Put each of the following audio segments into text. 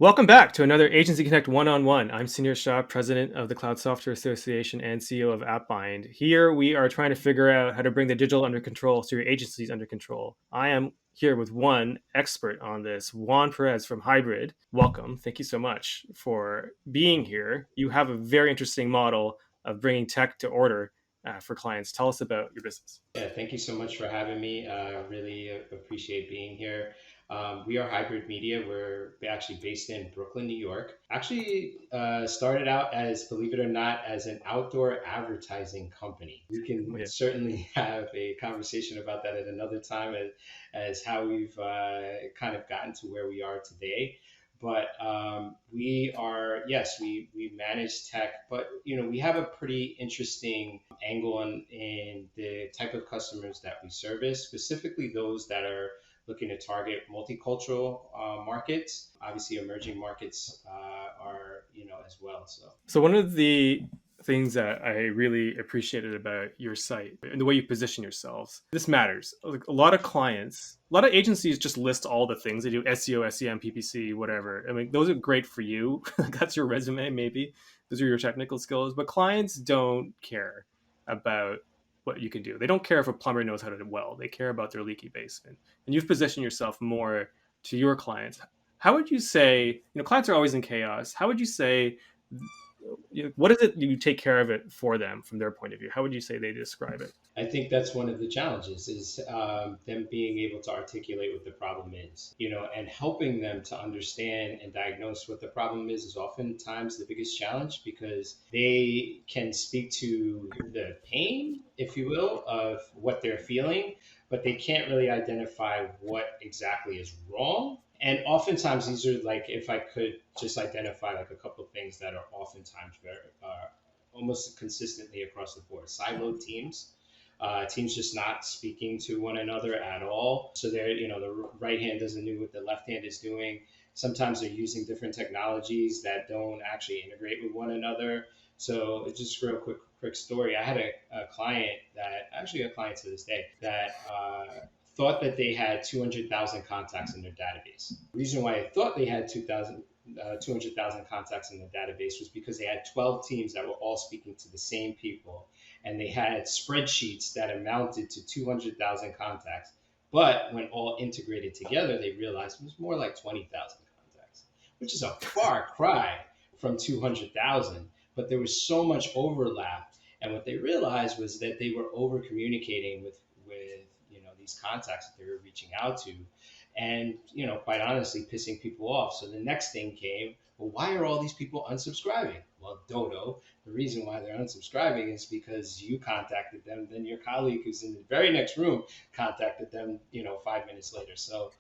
Welcome back to another Agency Connect one-on-one. I'm Senior Shah, President of the Cloud Software Association and CEO of AppBind. Here we are trying to figure out how to bring the digital under control so your agencies under control. I am here with one expert on this, Juan Perez from HighBrid. Welcome. Thank you so much for being here. You have a very interesting model of bringing tech to order for clients. Tell us about your business. Yeah, thank you so much for having me. Really appreciate being here. We are HighBrid Media. We're actually based in Brooklyn, New York. Actually, started out as, believe it or not, as an outdoor advertising company. We can Yeah. certainly have a conversation about that at another time as how we've kind of gotten to where we are today. But we are, yes, we manage tech, but we have a pretty interesting angle in the type of customers that we service, specifically those that are looking to target multicultural markets. Obviously, emerging markets are as well. So one of the things that I really appreciated about your site and the way you position yourselves, this matters. Like a lot of clients, a lot of agencies just list all the things they do: SEO, SEM, PPC, whatever. I mean, those are great for you. That's your resume, maybe. Those are your technical skills. But clients don't care about what you can do. They don't care if a plumber knows how to weld. They care about their leaky basement. And you've positioned yourself more to your clients. How would you say, clients are always in chaos. How would you say, what is it you take care of it for them from their point of view? How would you say they describe it? I think that's one of the challenges is them being able to articulate what the problem is, and helping them to understand and diagnose what the problem is oftentimes the biggest challenge because they can speak to the pain, if you will, of what they're feeling, but they can't really identify what exactly is wrong. And oftentimes these are like, if I could just identify like a couple of things that are oftentimes very, almost consistently across the board, siloed teams, teams just not speaking to one another at all. So they're, the right hand doesn't know what the left hand is doing. Sometimes they're using different technologies that don't actually integrate with one another. So just real quick story. I had a client that actually a client to this day that thought that they had 200,000 contacts in their database. The reason why I thought they had 200,000 contacts in the database was because they had 12 teams that were all speaking to the same people, and they had spreadsheets that amounted to 200,000 contacts. But when all integrated together, they realized it was more like 20,000 contacts, which is a far cry from 200,000. But there was so much overlap, and what they realized was that they were over communicating with these contacts that they were reaching out to, and quite honestly pissing people off. So the next thing came, well, why are all these people unsubscribing? Well, Dodo, the reason why they're unsubscribing is because you contacted them, then your colleague who's in the very next room contacted them 5 minutes later. So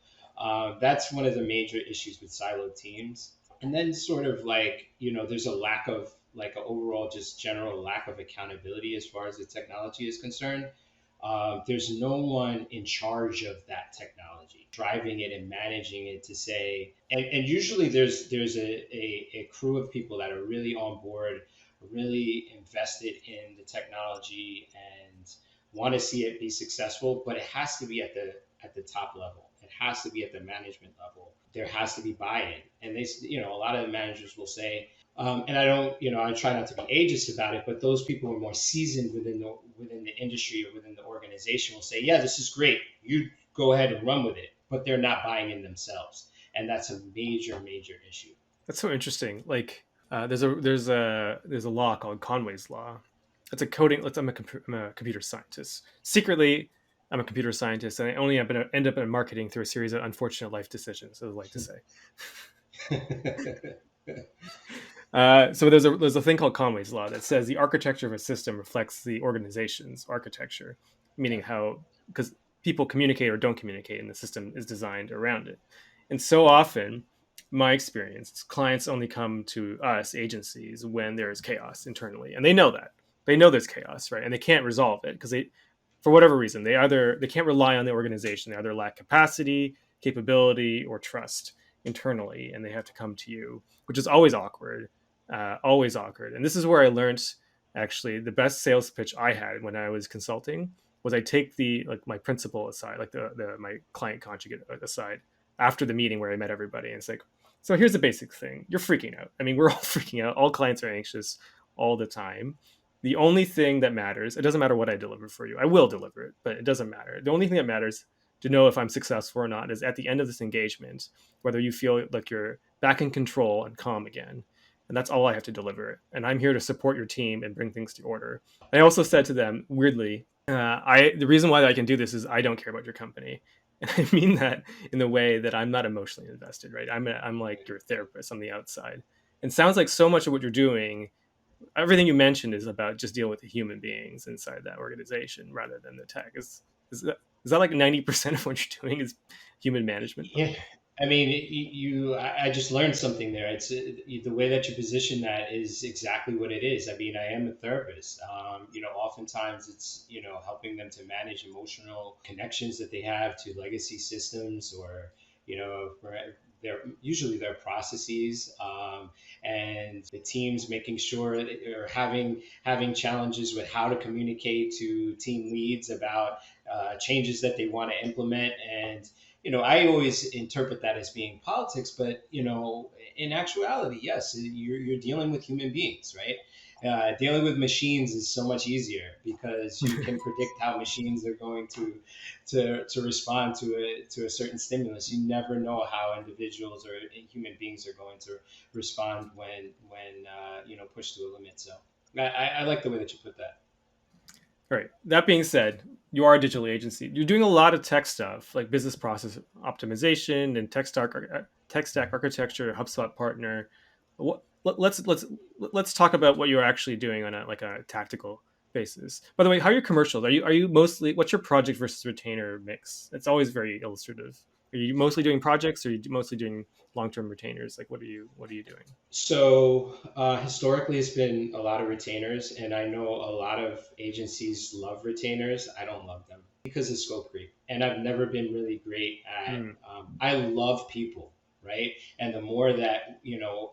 that's one of the major issues with siloed teams. And then sort of like there's a lack of like an overall just general lack of accountability as far as the technology is concerned. There's no one in charge of that technology, driving it and managing it to say, and usually there's a crew of people that are really on board, really invested in the technology and want to see it be successful, but it has to be at the top level. It has to be at the management level. There has to be buy-in. And they, a lot of the managers will say, and I don't, I try not to be ageist about it, but those people who are more seasoned within the industry or within the organization will say, yeah, this is great. You go ahead and run with it, but they're not buying in themselves, and that's a major issue. That's so interesting. Like there's a law called Conway's law. It's a coding. I'm a computer scientist. Secretly, I'm a computer scientist, and I only end up in marketing through a series of unfortunate life decisions, as I like to say. So there's a thing called Conway's law that says the architecture of a system reflects the organization's architecture, meaning how because people communicate or don't communicate, and the system is designed around it. And so often, my experience, clients only come to us agencies when there is chaos internally, and they know that they know there's chaos, right? And they can't resolve it because for whatever reason, they can't rely on the organization. They either lack capacity, capability, or trust internally, and they have to come to you, which is always awkward, always awkward. And this is where I learned actually the best sales pitch I had when I was consulting was I take my principal aside, like the my client conjugate aside after the meeting where I met everybody, and it's like, So here's the basic thing. You're freaking out. I mean, we're all freaking out. All clients are anxious all the time. The only thing that matters, it doesn't matter what I deliver for you. I will deliver it, but it doesn't matter. The only thing that matters to know if I'm successful or not is at the end of this engagement, whether you feel like you're back in control and calm again. And that's all I have to deliver. And I'm here to support your team and bring things to order. I also said to them, weirdly, the reason why I can do this is I don't care about your company. And I mean that in the way that I'm not emotionally invested, right? I'm like your therapist on the outside. And sounds like so much of what you're doing, everything you mentioned is about just dealing with the human beings inside that organization rather than the tech. Is that like 90% of what you're doing is human management? Yeah, I mean, I just learned something there. It's the way that you position that is exactly what it is. I mean, I am a therapist. Oftentimes it's helping them to manage emotional connections that they have to legacy systems, or for their processes, and the teams making sure that they're having challenges with how to communicate to team leads about changes that they want to implement. And I always interpret that as being politics, but in actuality, yes, you're dealing with human beings, right? Dealing with machines is so much easier because you can predict how machines are going to respond to a certain stimulus. You never know how individuals or human beings are going to respond when pushed to a limit. So I like the way that you put that. All right. That being said, you are a digital agency. You're doing a lot of tech stuff like business process optimization and tech stack architecture, HubSpot partner. Let's talk about what you're actually doing on a tactical basis. By the way, how are your commercials? Are you mostly, what's your project versus retainer mix? It's always very illustrative. Are you mostly doing projects, or are you mostly doing long-term retainers? Like what are you doing? So historically, it's been a lot of retainers, and I know a lot of agencies love retainers. I don't love them because of scope creep, and I've never been really great at. Mm, I love people, right? And the more that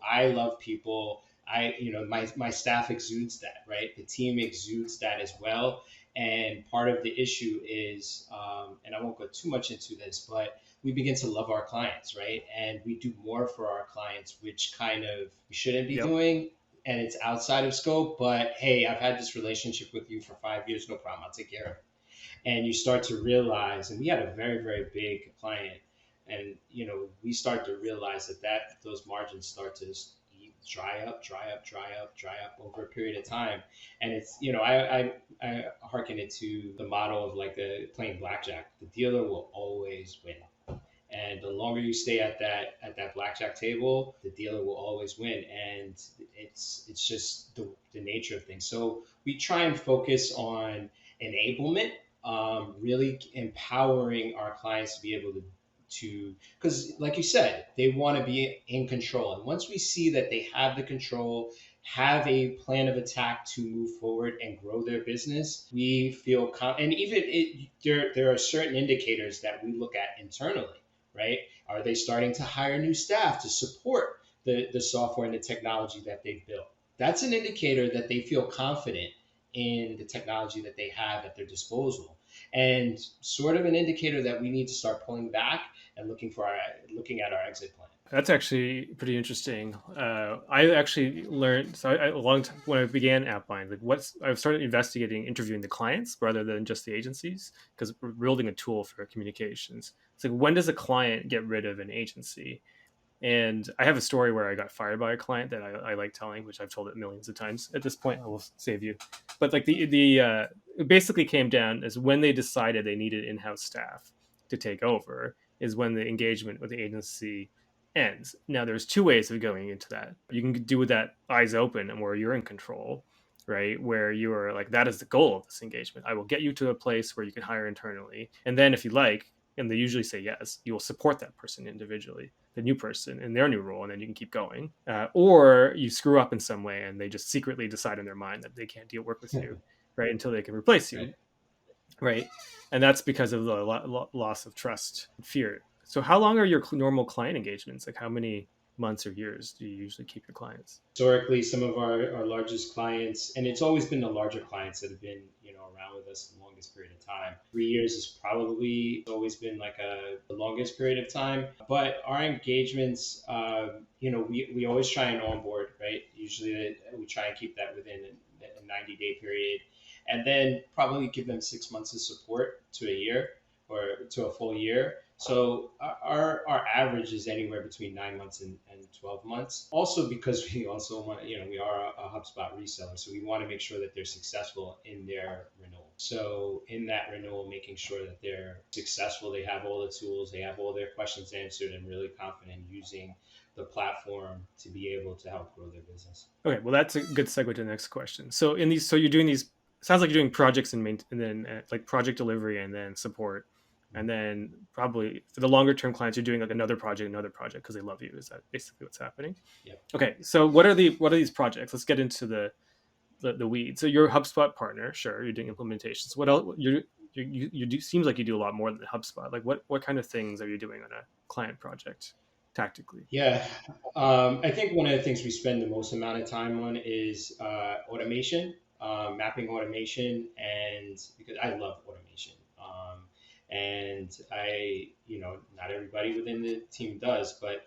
I love people, my staff exudes that, right? The team exudes that as well. And part of the issue is, and I won't go too much into this, but we begin to love our clients, right? And we do more for our clients, which kind of we shouldn't be yep. doing. And it's outside of scope, but hey, I've had this relationship with you for 5 years, no problem, I'll take care of it. And you start to realize, and we had a very, very big client, and we start to realize that those margins start to dry up, dry up, dry up, dry up over a period of time. And it's I hearken it to the model of like the playing blackjack. The dealer will always win, and the longer you stay at that blackjack table, the dealer will always win. And it's just the nature of things. So we try and focus on enablement, really empowering our clients to be able to because like you said, they want to be in control. And once we see that they have the control, have a plan of attack to move forward and grow their business, we feel and even there are certain indicators that we look at internally, right? Are they starting to hire new staff to support the software and the technology that they've built? That's an indicator that they feel confident in the technology that they have at their disposal, and sort of an indicator that we need to start pulling back and looking at our exit plan. That's actually pretty interesting. I actually learned, so a long time when I began AppBind, like I started investigating, interviewing the clients rather than just the agencies, because we're building a tool for communications. It's like, when does a client get rid of an agency? And I have a story where I got fired by a client that I like telling, which I've told it millions of times. At this point, I will save you. But like it basically came down as when they decided they needed in-house staff to take over is when the engagement with the agency ends. Now, there's two ways of going into that. You can do with that eyes open and where you're in control, right? Where you are like, that is the goal of this engagement. I will get you to a place where you can hire internally. And then if you like, and they usually say yes, you will support that person individually, the new person in their new role, and then you can keep going. Or you screw up in some way and they just secretly decide in their mind that they can't work with you, right, until they can replace you, Right. right? And that's because of the loss of trust and fear. So how long are your normal client engagements? Like, how many months or years do you usually keep your clients? Historically, some of our largest clients, and it's always been the larger clients that have been around with us the longest period of time. 3 years has probably always been like the longest period of time. But our engagements, we always try and onboard, right? Usually we try and keep that within a 90-day period, and then probably give them 6 months of support to a year or to a full year. So our average is anywhere between 9 months and 12 months. Also because we also want, we are a HubSpot reseller, so we want to make sure that they're successful in their renewal. So in that renewal, making sure that they're successful, they have all the tools, they have all their questions answered, and really confident using the platform to be able to help grow their business. Okay, well, that's a good segue to the next question. So so you're doing these. Sounds like you're doing projects and then like project delivery and then support, and then probably for the longer term clients, you're doing like another project because they love you. Is that basically what's happening? Yep. Okay, so what are these projects? Let's get into the weeds. So you're a HubSpot partner, sure. You're doing implementations. What else? You do seems like you do a lot more than HubSpot. Like what kind of things are you doing on a client project tactically? Yeah, I think one of the things we spend the most amount of time on is automation, mapping automation, and because I love automation, and not everybody within the team does, but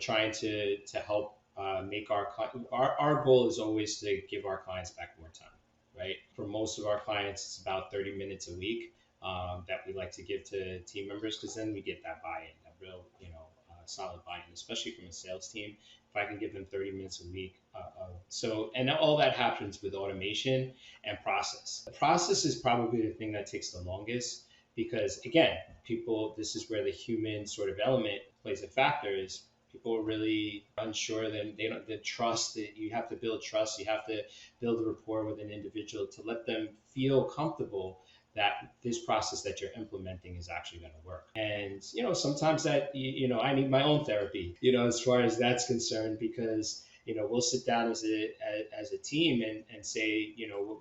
trying to help make our goal is always to give our clients back more time, right? For most of our clients, it's about 30 minutes a week that we like to give to team members because then we get that buy-in, that real, solid buy-in, especially from a sales team. If I can give them 30 minutes a week. And all that happens with automation and process. The process is probably the thing that takes the longest because, again, this is where the human sort of element plays a factor is people are really unsure, then they don't, the trust that you have to build trust, you have to build a rapport with an individual to let them feel comfortable that this process that you're implementing is actually going to work. And, sometimes that, I need my own therapy, as far as that's concerned, because, we'll sit down as a team and say,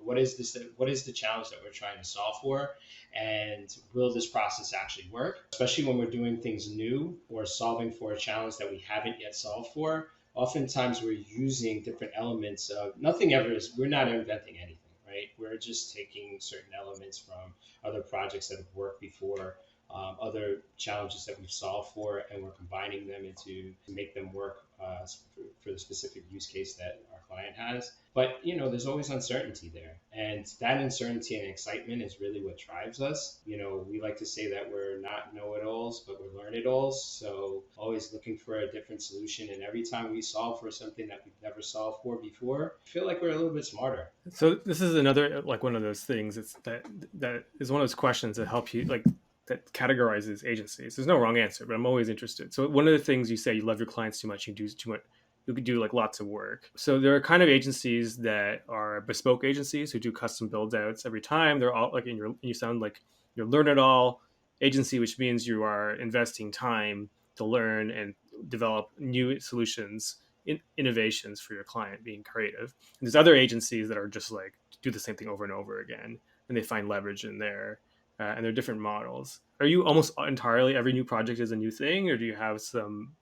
what is the challenge that we're trying to solve for? And will this process actually work? Especially when we're doing things new or solving for a challenge that we haven't yet solved for. Oftentimes we're using different elements of we're not inventing anything. Right? We're just taking certain elements from other projects that have worked before, other challenges that we've solved for, and we're combining them to make them work for the specific use case that our client has. But, there's always uncertainty there. And that uncertainty and excitement is really what drives us. We like to say that we're not know-it-alls, but we're learn-it-alls. So always looking for a different solution. And every time we solve for something that we've never solved for before, I feel like we're a little bit smarter. So this is another like one of those things. That is one of those questions that help you that categorizes agencies. There's no wrong answer, but I'm always interested. So one of the things you say, you love your clients too much, you do too much, you could do like lots of work. So there are kind of agencies that are bespoke agencies who do custom build outs every time. They're all like you sound like you're learn it all agency, which means you are investing time to learn and develop new solutions, innovations for your client, being creative. And there's other agencies that are just like do the same thing over and over again, and they find leverage in there. And they're different models. Are you almost entirely every new project is a new thing, or do you have some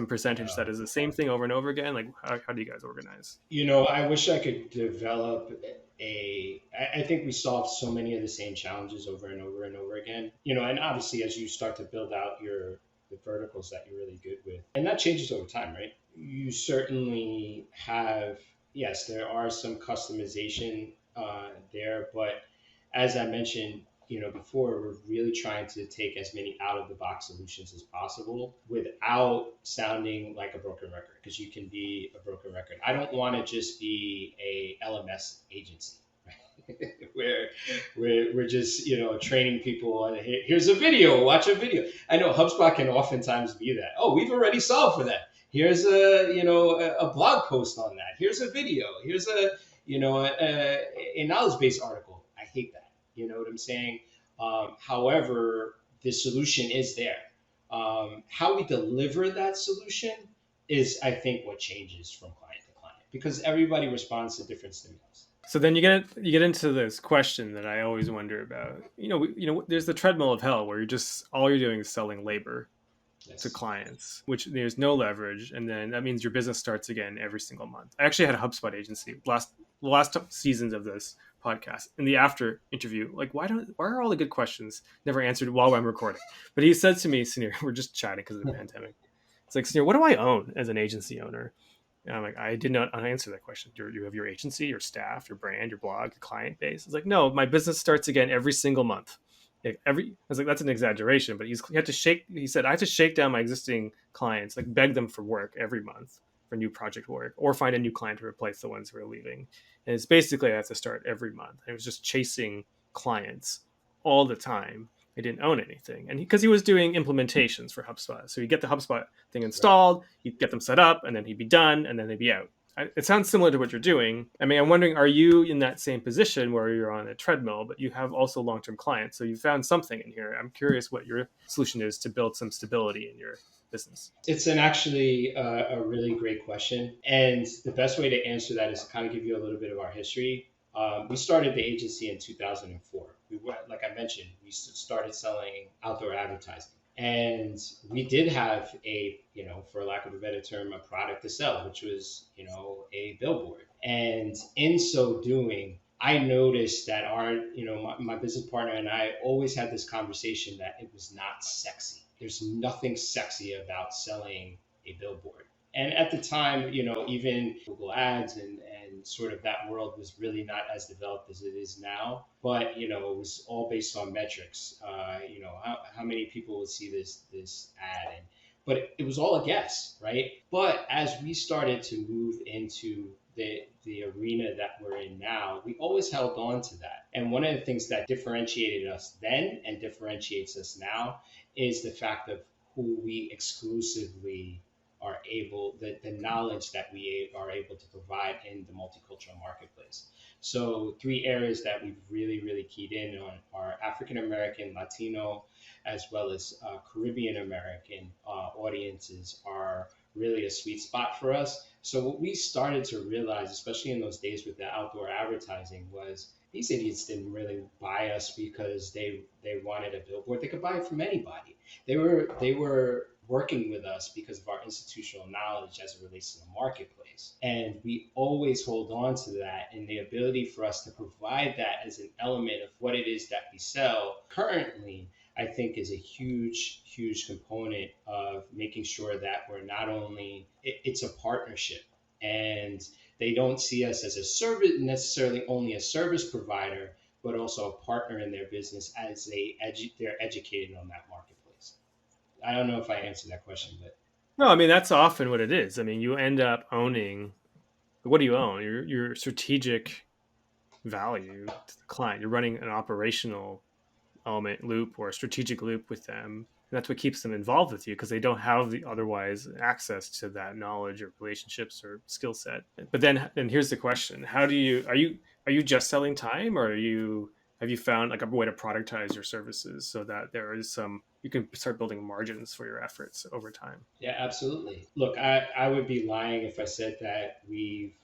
percentage that is the same thing over and over again? Like how do you guys organize? I wish I could develop I think we solve so many of the same challenges over and over and over again. And obviously as you start to build out the verticals that you're really good with, and that changes over time, right? You certainly have, yes, there are some customization there, but as I mentioned, before, we're really trying to take as many out of the box solutions as possible without sounding like a broken record, because you can be a broken record. I don't want to just be a LMS agency, right? where we're just, training people on here's a video, watch a video. I know HubSpot can oftentimes be that. Oh, we've already solved for that. Here's a blog post on that. Here's a video. Here's a knowledge base article. I hate that. You know what I'm saying? However, the solution is there. How we deliver that solution is, I think, what changes from client to client, because everybody responds to different stimulus. So then you get into this question that I always wonder about. There's the treadmill of hell where all you're doing is selling labor to Yes. clients, which there's no leverage, and then that means your business starts again every single month. I actually had a HubSpot agency last seasons of this podcast in the after interview, like, why are all the good questions never answered while I'm recording? But he said to me, Sunir, we're just chatting because of the pandemic. It's like, Sunir, what do I own as an agency owner? And I'm like, I did not answer that question. You have your agency, your staff, your brand, your blog, your client base. It's like, no, my business starts again every single month. I was like, that's an exaggeration, but he said, I have to shake down my existing clients, like beg them for work every month for new project work, or find a new client to replace the ones who are leaving. And it's basically, I have to start every month. I was just chasing clients all the time. I didn't own anything. And because he was doing implementations for HubSpot. So you get the HubSpot thing Right. installed, you get them set up, and then he'd be done, and then they'd be out. It sounds similar to what you're doing. I mean, I'm wondering, are you in that same position where you're on a treadmill, but you have also long-term clients? So you found something in here. I'm curious what your solution is to build some stability in your business. It's an actually a really great question, and the best way to answer that is to kind of give you a little bit of our history. We started the agency in 2004. Like I mentioned, we started selling outdoor advertising, and we did have a, for lack of a better term, a product to sell, which was, a billboard. And in so doing, I noticed that my business partner and I always had this conversation that it was not sexy. There's nothing sexy about selling a billboard. And at the time, even Google Ads and sort of that world was really not as developed as it is now. But, it was all based on metrics. How many people would see this ad, but it was all a guess, right? But as we started to move into the arena that we're in now, we always held on to that. And one of the things that differentiated us then and differentiates us now is the fact of who we exclusively are able, the knowledge that we are able to provide in the multicultural marketplace. So three areas that we've really, really keyed in on are African American, Latino, as well as Caribbean American audiences are really a sweet spot for us. So what we started to realize, especially in those days with the outdoor advertising, was these idiots didn't really buy us because they wanted a billboard. They could buy it from anybody. They were working with us because of our institutional knowledge as it relates to the marketplace. And we always hold on to that, and the ability for us to provide that as an element of what it is that we sell currently, I think, is a huge, huge component of making sure that we're not only, it's a partnership, and they don't see us as a service, necessarily only a service provider, but also a partner in their business as they're educated on that marketplace. I don't know if I answered that question, but No, I mean, that's often what it is. I mean, you end up owning, what do you own? Your strategic value to the client. You're running an operational element loop or a strategic loop with them. And that's what keeps them involved with you because they don't have the otherwise access to that knowledge or relationships or skill set. But then here's the question: How do you are you just selling time, or have you found like a way to productize your services so that there is some you can start building margins for your efforts over time? yeah, absolutely. Look, I would be lying if I said that we've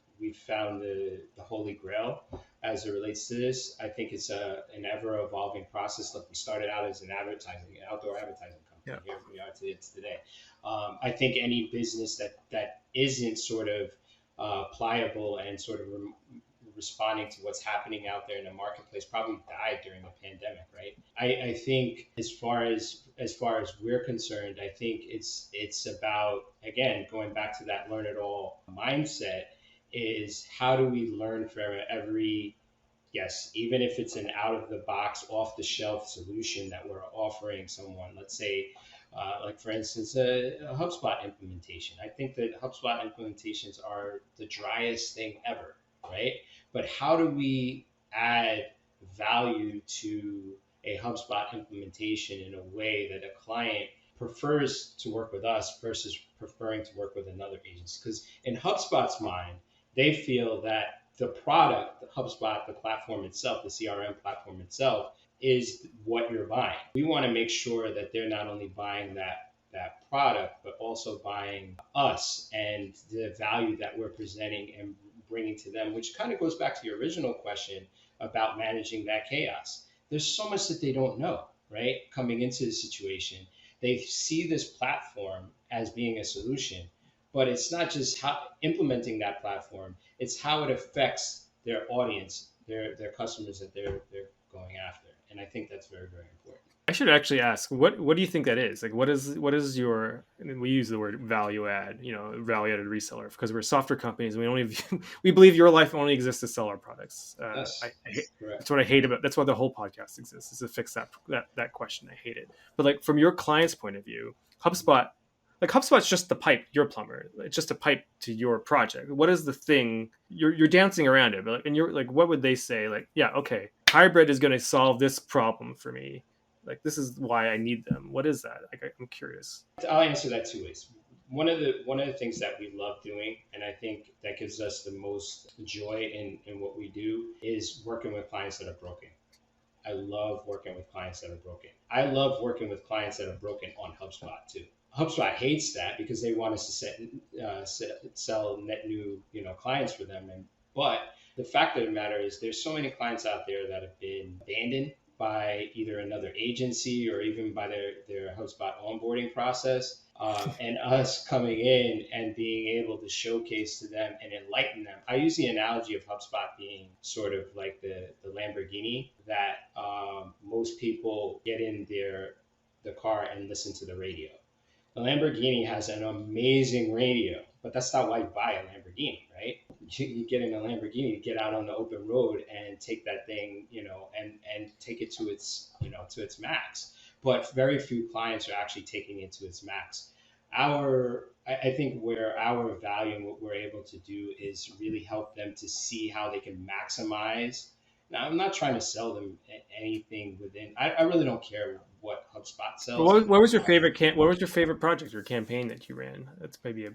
found the holy grail as it relates to this. I think it's an ever evolving process. Look, we started out as an outdoor advertising Yeah. company. Here we are today. I think any business that isn't sort of pliable and sort of responding to what's happening out there in the marketplace probably died during the pandemic, right? I think as far as we're concerned, I think it's about, again, going back to that learn it all mindset, is how do we learn from every, yes, even if it's an out of the box, off the shelf solution that we're offering someone, let's say, like for instance, a HubSpot implementation. I think that HubSpot implementations are the driest thing ever, right? But how do we add value to a HubSpot implementation in a way that a client prefers to work with us versus preferring to work with another agency? Because in HubSpot's mind, they feel that the product, the HubSpot, the platform itself, the CRM platform itself, is what you're buying. We want to make sure that they're not only buying that product, but also buying us and the value that we're presenting and bringing to them, which kind of goes back to your original question about managing that chaos. There's so much that they don't know, right? Coming into the situation, they see this platform as being a solution, but it's not just how implementing that platform, it's how it affects their audience their customers that they're going after. And I think that's very, very important. I should actually ask, what do you think that is? Like, what is your? I mean, we use the word value add, value added reseller, because we're software companies and we only we believe your life only exists to sell our products. Yes, That's correct. what I hate about. That's why the whole podcast exists, is to fix that question. I hate it. But like from your client's point of view, HubSpot, like HubSpot's just the pipe. You're a plumber. It's just a pipe to your project. What is the thing you're dancing around it? But and you're like, what would they say? Like, yeah, okay, HighBrid is going to solve this problem for me. Like, this is why I need them. What is that? Like, I'm curious. I'll answer that two ways. One of the things that we love doing, and I think that gives us the most joy in what we do, is working with clients that are broken. I love working with clients that are broken. I love working with clients that are broken on HubSpot too. HubSpot hates that because they want us to sell net new clients for them. But the fact of the matter is, there's so many clients out there that have been abandoned by either another agency or even by their HubSpot onboarding process. And us coming in and being able to showcase to them and enlighten them. I use the analogy of HubSpot being sort of like the Lamborghini that most people get in the car and listen to the radio. The Lamborghini has an amazing radio, but that's not why you buy a Lamborghini, right? You get in a Lamborghini to get out on the open road and take that thing, and take it to its max. But very few clients are actually taking it to its max. I think where our value and what we're able to do is really help them to see how they can maximize. Now, I'm not trying to sell them anything within. I really don't care what HubSpot But sells. what was your favorite what was your favorite project or campaign that you ran? That's maybe a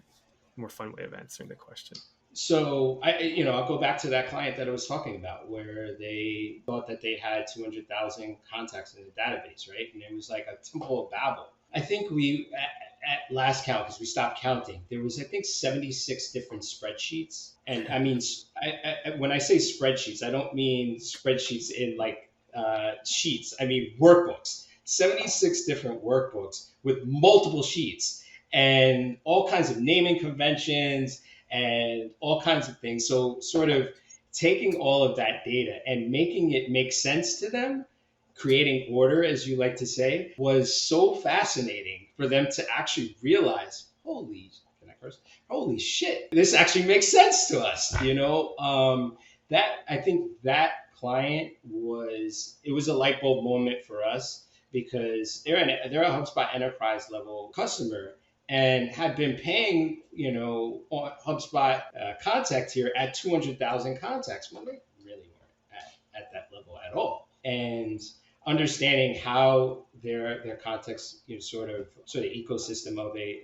more fun way of answering the question. So I'll go back to that client that I was talking about, where they thought that they had 200,000 contacts in the database, right? And it was like a Temple of Babel. I think at last count, because we stopped counting, there was, I think, 76 different spreadsheets. And I mean, when I say spreadsheets, I don't mean spreadsheets in like sheets. I mean workbooks. 76 different workbooks with multiple sheets and all kinds of naming conventions and all kinds of things. So sort of taking all of that data and making it make sense to them, creating order, as you like to say, was so fascinating for them to actually realize, can I curse? Holy shit, this actually makes sense to us. That I think that client it was a light bulb moment for us, because they're a HubSpot enterprise level customer and had been paying, HubSpot contact here at 200,000 contacts. Well, they really weren't at that level at all. And understanding how their contacts, sort of ecosystem of a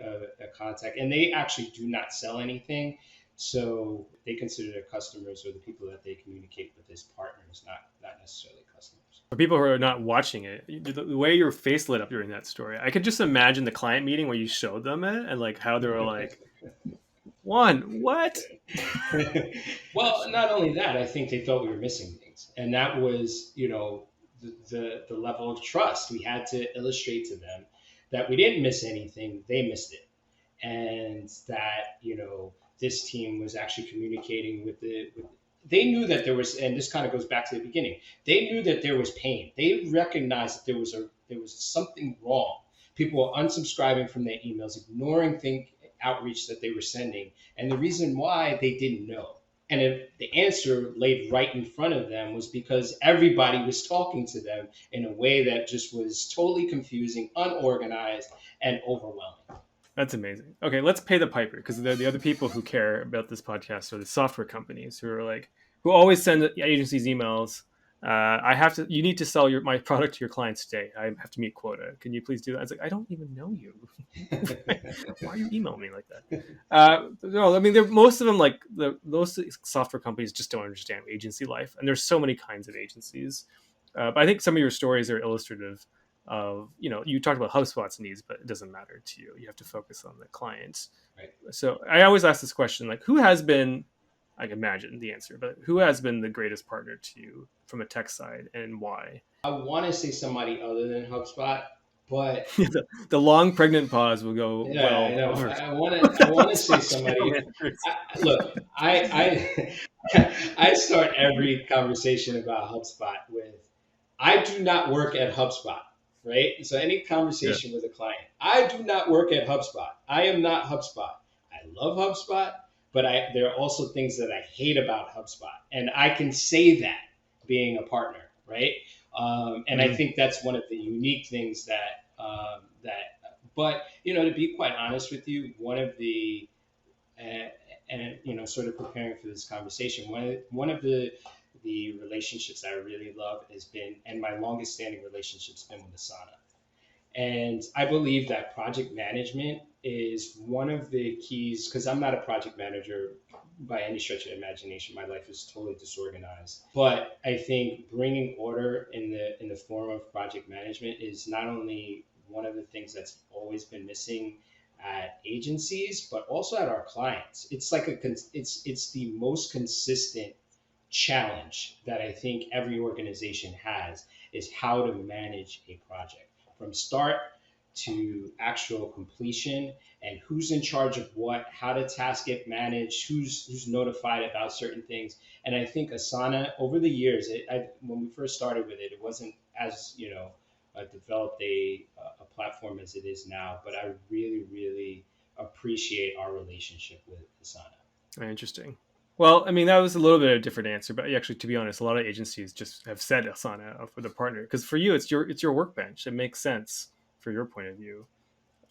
contact, and they actually do not sell anything. So they consider their customers or the people that they communicate with as partners, not necessarily customers. For people who are not watching it, the way your face lit up during that story, I could just imagine the client meeting where you showed them it and like how they were like, "Juan, what?" Well, not only that, I think they thought we were missing things, and that was, the level of trust we had to illustrate to them that we didn't miss anything; they missed it, and that this team was actually communicating they knew that there was, and this kind of goes back to the beginning. They knew that there was pain. They recognized that there was something wrong. People were unsubscribing from their emails, ignoring outreach that they were sending, and the reason why they didn't know. And the answer laid right in front of them was because everybody was talking to them in a way that just was totally confusing, unorganized, and overwhelming. That's amazing. Okay, let's pay the piper, because the other people who care about this podcast are the software companies who always send agencies emails. You need to sell my product to your clients today. I have to meet quota. Can you please do that? It's like, I don't even know you. Why are you emailing me like that? No, I mean, most of them, like those software companies, just don't understand agency life. And there's so many kinds of agencies. But I think some of your stories are illustrative of, you talked about HubSpot's needs, but it doesn't matter to you. You have to focus on the clients. Right. So I always ask this question, like, who has been, I can imagine the answer, but who has been the greatest partner to you from a tech side, and why? I want to say somebody other than HubSpot, but the long pregnant pause will go yeah, well. I know. I want to say somebody. Look, I I start every conversation about HubSpot with, I do not work at HubSpot, right? So any Yeah. conversation with a client, I do not work at HubSpot. I am not HubSpot. I love HubSpot, but there are also things that I hate about HubSpot. And I can say that being a partner, right? And I Mhm. think that's one of the unique things but to be quite honest with you, one of the, and, sort of preparing for this conversation, one of the relationships that I really love has been, and my longest standing relationship's been with Asana. And I believe that project management is one of the keys, because I'm not a project manager by any stretch of the imagination. My life is totally disorganized. But I think bringing order in the form of project management is not only one of the things that's always been missing at agencies, but also at our clients. It's like it's the most consistent challenge that I think every organization has, is how to manage a project from start to actual completion, and who's in charge of what, how to task it managed, who's notified about certain things. And I think Asana over the years, when we first started with it, it wasn't as developed a platform as it is now. But I really really appreciate our relationship with Asana. Very interesting. Well, I mean, that was a little bit of a different answer, but actually, to be honest, a lot of agencies just have said Asana for the partner because for you, it's your workbench. It makes sense for your point of view.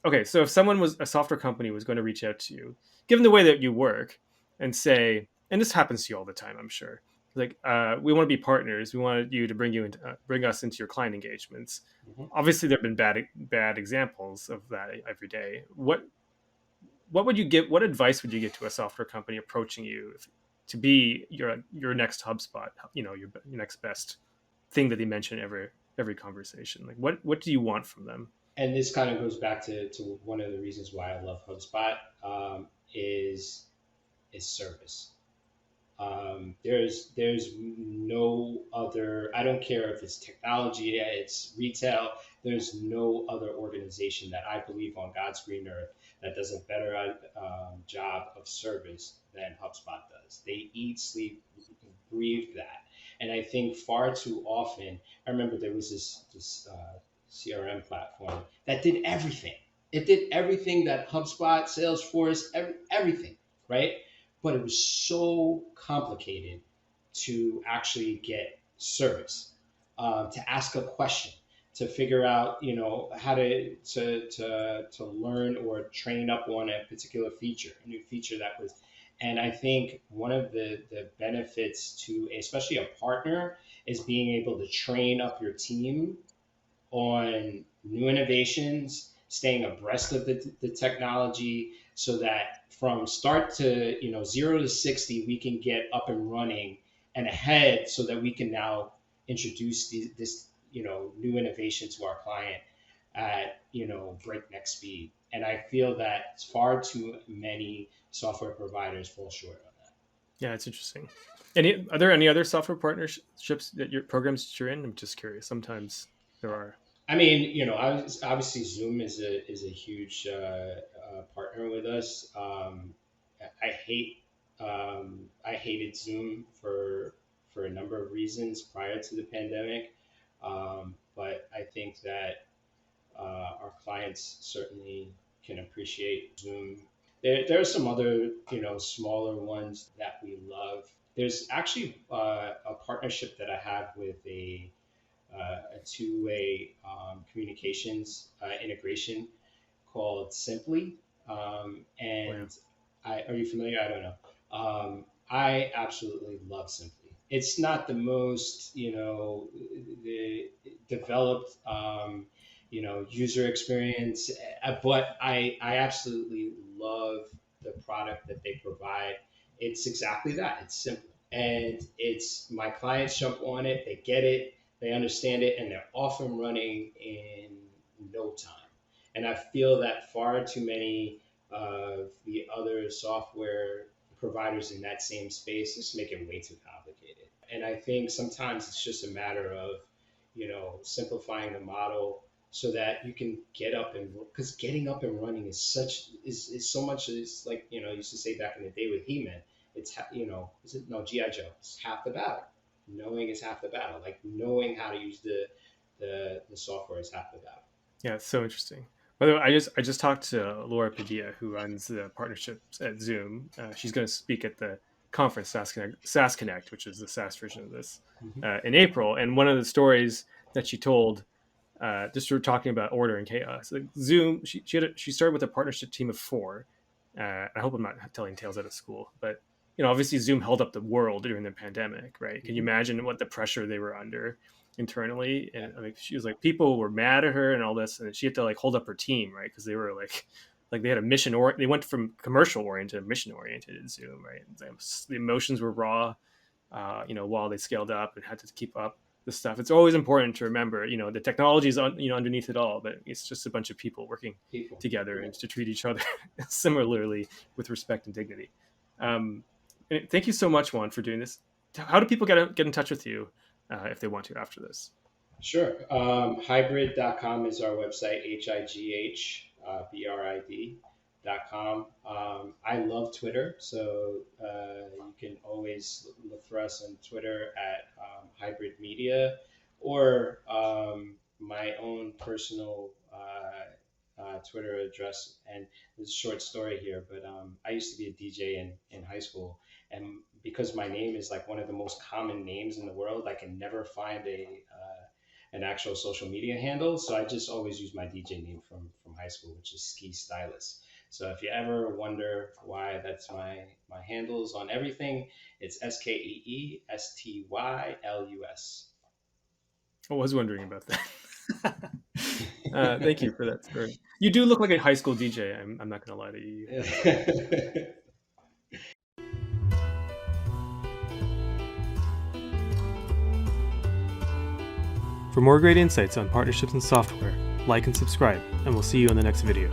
Okay, so if someone was a software company was going to reach out to you, given the way that you work, and say, and this happens to you all the time, I'm sure, like we want to be partners, we want you to bring us into your client engagements. Mhm. Obviously, there have been bad examples of that every day. What would you give? What advice would you give to a software company approaching you to be your next HubSpot? Your next best thing that they mention every conversation. Like what do you want from them? And this kind of goes back to one of the reasons why I love HubSpot, is service. There's no other. I don't care if it's technology, it's retail. There's no other organization that I believe on God's green earth that does a better job of service than HubSpot does. They eat, sleep, breathe that. And I think far too often, I remember there was this CRM platform that did everything. It did everything that HubSpot, Salesforce, everything, right? But it was so complicated to actually get service, to ask a question, to figure out, how to learn or train up on a particular feature, a new feature that was. And I think one of the benefits to especially a partner is being able to train up your team on new innovations, staying abreast of the technology, so that from start to 0 to 60, we can get up and running and ahead, so that we can now introduce this new innovation to our client at breakneck speed. And I feel that far too many software providers fall short on that. Yeah, it's interesting. Are there any other software partnerships that your programs that you're in? I'm just curious. Sometimes there are. I mean, obviously Zoom is a huge partner with us. I hate I hated Zoom for a number of reasons prior to the pandemic, but I think that our clients certainly can appreciate Zoom. There are some other smaller ones that we love. There's actually a partnership that I have with a two-way communications integration called Simply. Oh, yeah. And are you familiar? I don't know. I absolutely love Simply. It's not the most, the developed, user experience, but I absolutely love the product that they provide. It's exactly that. It's simple, and it's my clients jump on it. They get it. They understand it, and they're off and running in no time. And I feel that far too many of the other software providers in that same space just make it way too complicated. And I think sometimes it's just a matter of, simplifying the model so that you can get up and, because getting up and running is so much. It's like, I used to say back in the day with He-Man. is it no GI Joe? It's half the battle. Knowing is half the battle. Like knowing how to use the software is half the battle. Yeah, it's so interesting. By the way, I just talked to Laura Padilla, who runs the partnerships at Zoom. She's going to speak at the conference SaaS Connect, which is the SaaS version of this, Hmm. in April. And one of the stories that she told, just sort of talking about order and chaos. Like Zoom, she started with a partnership team of four. I hope I'm not telling tales out of school, but obviously Zoom held up the world during the pandemic, right? Can you Hmm. imagine what the pressure they were under internally? Yeah. And like she was like, people were mad at her and all this, and she had to like hold up her team, right? Because they were like they had a mission, or they went from commercial oriented to mission oriented in Zoom, right? The emotions were raw, while they scaled up and had to keep up the stuff. It's always important to remember, the technology is underneath it all, but it's just a bunch of people working People. together Yeah. and to treat each other similarly with respect and dignity. Um, and thank you so much, Juan, for doing this. How do people get in touch with you if they want to after this? Sure. Hybrid.com is our website, HIGHBRID.com. I love Twitter, so you can always look for us on Twitter at HighBrid Media, or my own personal Twitter address. And there's a short story here, but I used to be a DJ in high school. And because my name is like one of the most common names in the world, I can never find an actual social media handle. So I just always use my DJ name from high school, which is Ski Stylus. So if you ever wonder why that's my handles on everything, it's SKEESTYLUS. I was wondering about that. Thank you for that story. You do look like a high school DJ. I'm not going to lie to you. For more great insights on partnerships and software, like and subscribe, and we'll see you in the next video.